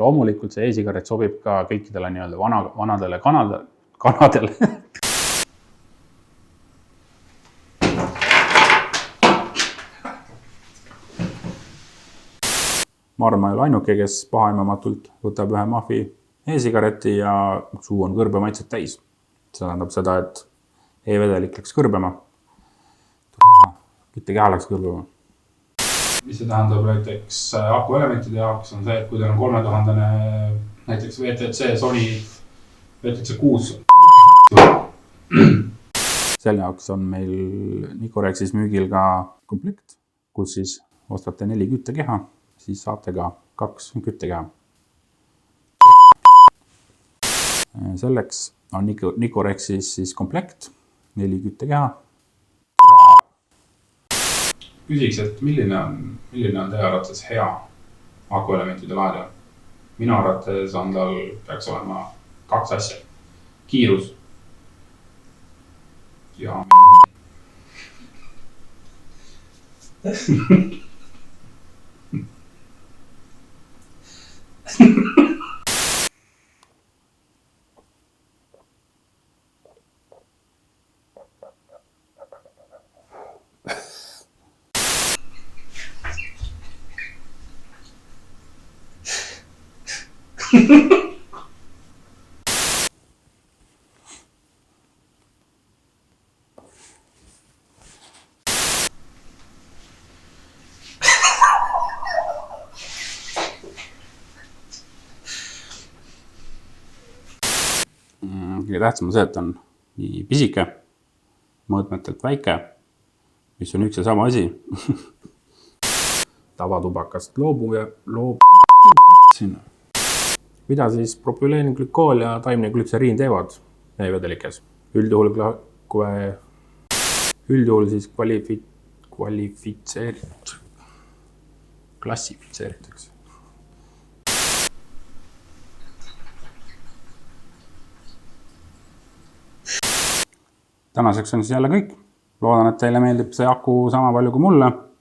loomulikult see e-sigaret sobib ka kõikidele nii-öelda vanadele kanadele. Ma arvan, ma ei ole ainuke, kes pahaimamatult võtab ühe Mahvi e-sigareti ja suu on kõrbemaitset täis. See tähendab seda, et e-vedelik läks kõrbema. Mitte keha läks kõrbema. Mis see tähendab näiteks akuelementide jaoks on see, et kui teil on 3000 näiteks VTC Sony VTC 6. Selle jaoks on meil Nicorexis müügil ka komplekt, kus siis ostate 4 küttekeha, siis saate ka 2 küttekeha. Selleks on Nicorexis siis komplekt, 4 küttekeha. Küsiks, et milline on teie arvates hea akuelementide laadija? Minu arvates on tal peaks olema 2 asja. Kiirus ja kõige tähtsam on see, et on nii pisike, mõõtmetelt väike, mis on üks ja sama asi. Tavatubakast sinna. Mida siis propüleenglükool ja taimne glütseriin teevad e-vedelikes? Üldjuhul siis klassifitseeritakse. Tänaseks on siis jälle kõik. Loodan, et teile meeldib see aku sama palju kui mulle.